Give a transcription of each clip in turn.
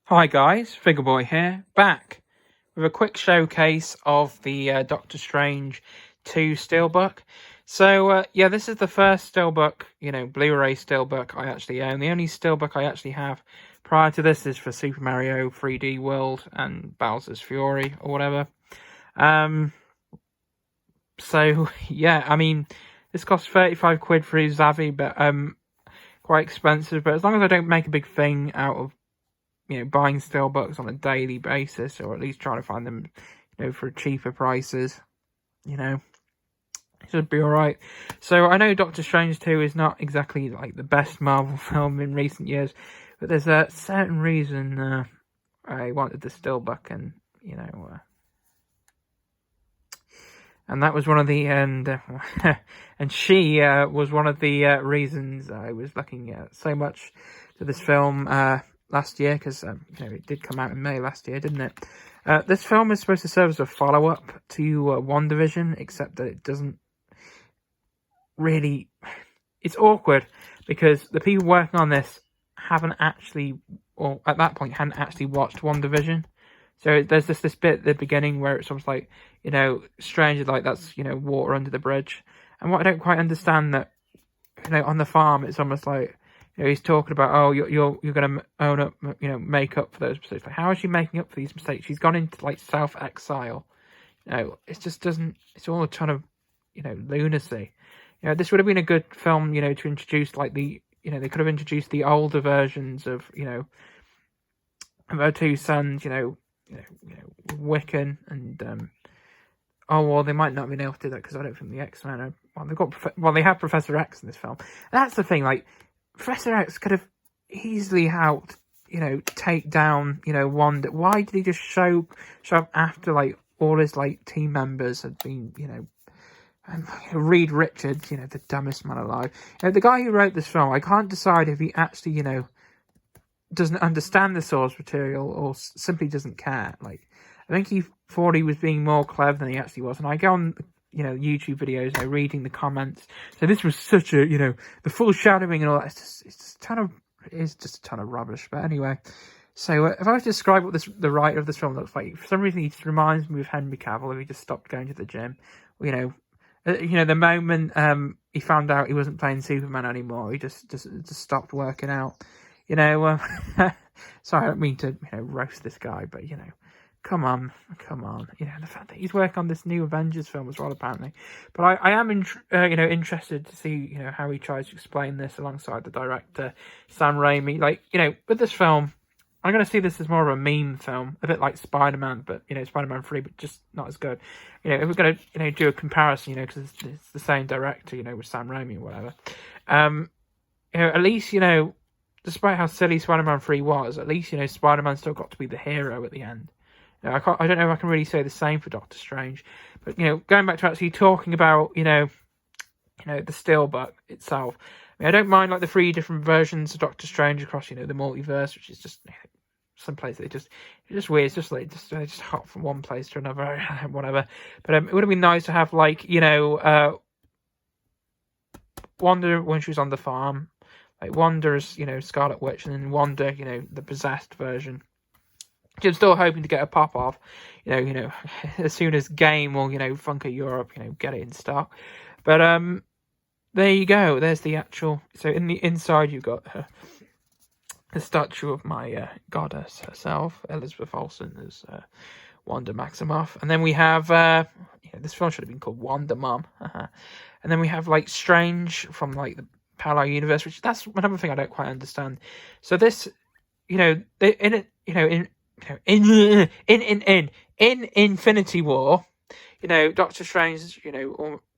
Hi guys, Figure-Boi here, back with a quick showcase of the Doctor Strange 2 steelbook. So yeah, this is the first steelbook, Blu-ray steelbook I actually own. The only steelbook I actually have prior to this is for Super Mario 3D World and Bowser's Fury or whatever. So yeah, I mean, this costs 35 quid for his Zavi, but quite expensive. But as long as I don't make a big thing out of buying steelbooks on a daily basis, or at least trying to find them, for cheaper prices, it should be alright. So I know Doctor Strange 2 is not exactly like the best Marvel film in recent years, but there's a certain reason I wanted the steelbook, and and that was one of the and she was one of the reasons I was looking so much to this film last year, because it did come out in May last year, didn't it? This film is supposed to serve as a follow-up to WandaVision, except that it doesn't really. It's awkward because the people working on this haven't actually, or at that point hadn't actually watched WandaVision. So there's this bit at the beginning where it's almost like, Strange, like that's, water under the bridge. And what I don't quite understand, that, on the farm, it's almost like, he's talking about, oh, you're going to own up, make up for those mistakes. Like, how is she making up for these mistakes? She's gone into, like, self-exile. It just doesn't, it's all a ton of, lunacy. This would have been a good film, to introduce, like, they could have introduced the older versions of, of her two sons, Wiccan and, oh, well, they might not have been able to do that because I don't think the X-Men are, they have Professor X in this film. That's the thing, like, Professor X could have easily helped, take down, Wanda. Why did he just show up after, like, all his, like, team members had been, and Reed Richards, the dumbest man alive. The guy who wrote this film, I can't decide if he actually, doesn't understand the source material or simply doesn't care. Like, I think he thought he was being more clever than he actually was. And I go on, YouTube videos, reading the comments. So this was such a, the foreshadowing and all that. It is just a ton of rubbish. But anyway, so if I was to describe what the writer of this film looks like, for some reason he just reminds me of Henry Cavill. If he just stopped going to the gym, the moment he found out he wasn't playing Superman anymore, he just stopped working out. Sorry, I don't mean to, roast this guy, but, come on. The fact that he's working on this new Avengers film as well, apparently. But I am, interested to see, how he tries to explain this alongside the director, Sam Raimi. Like, with this film, I'm going to see this as more of a meme film, a bit like Spider-Man, but, Spider-Man 3, but just not as good. If we're going to, do a comparison, because it's the same director, with Sam Raimi or whatever. At least, despite how silly Spider-Man 3 was, at least, Spider-Man still got to be the hero at the end. I don't know if I can really say the same for Doctor Strange. But, going back to actually talking about, the steelbook itself. I don't mind, like, the 3 different versions of Doctor Strange across, the multiverse, which is just, some place it's just weird. It's just like, they just hop from one place to another, whatever. But it would have been nice to have, like, Wanda when she was on the farm. Like, Wanda's, Scarlet Witch, and then Wanda, the possessed version. I'm still hoping to get a pop off, as soon as Game or, Funko Europe, get it in stock. But, there you go. There's the actual, so in the inside you've got the statue of my goddess herself, Elizabeth Olsen, as Wanda Maximoff. And then we have, this film should have been called Wanda Mom. And then we have, like, Strange from, like, the parallel universe, which that's another thing I don't quite understand. So this, in Infinity War, Doctor Strange,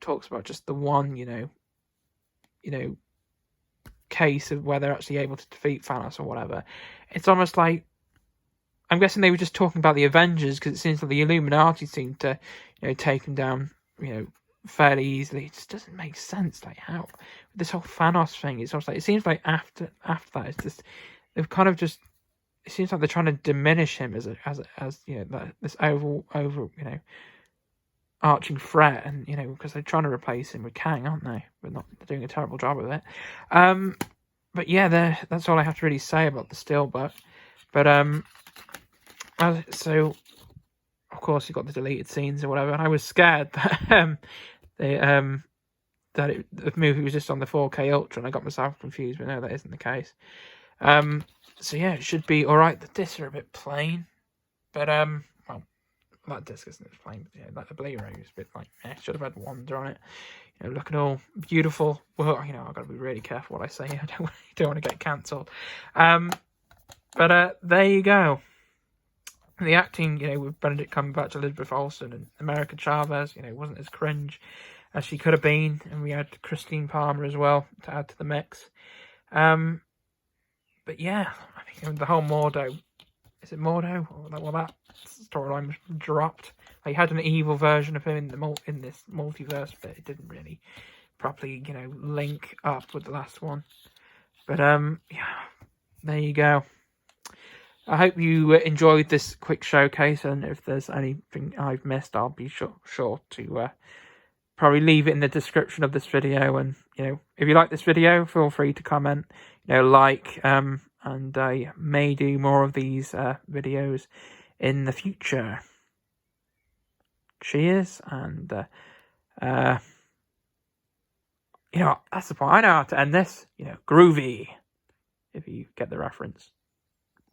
talks about just the one, case of where they're actually able to defeat Thanos or whatever. It's almost like, I'm guessing they were just talking about the Avengers, because it seems like the Illuminati seem to, take them down, fairly easily. It just doesn't make sense. Like, how this whole Thanos thing, it's almost like, it seems like after that, it's just, they've kind of just, it seems like they're trying to diminish him as this over arching threat, and because they're trying to replace him with Kang, aren't they? But they're doing a terrible job of it. But yeah, that's all I have to really say about the steelbook. But so of course you got the deleted scenes or whatever, and I was scared that the movie was just on the 4K Ultra, and I got myself confused. But no, that isn't the case. So yeah, it should be all right. The discs are a bit plain, but well, that disc isn't as plain. But yeah, like the Blu-ray is a bit like, should have had Wanda on it. You know, looking all beautiful. Well, you know, I've got to be really careful what I say. I don't want to get cancelled. But there you go. The acting, you know, with Benedict Cumberbatch, Elizabeth Olsen, and America Chavez, you know, wasn't as cringe as she could have been, and we had Christine Palmer as well to add to the mix. But yeah, I mean, the whole Mordo, is it Mordo? Well, that storyline was dropped. They had an evil version of him in this multiverse, but it didn't really properly, you know, link up with the last one. But yeah, there you go. I hope you enjoyed this quick showcase, and if there's anything I've missed, I'll be sure to probably leave it in the description of this video. And, you know, if you like this video, feel free to comment, you know, like, and I may do more of these videos in the future. Cheers, and you know, that's the point. I know how to end this. You know, groovy, if you get the reference.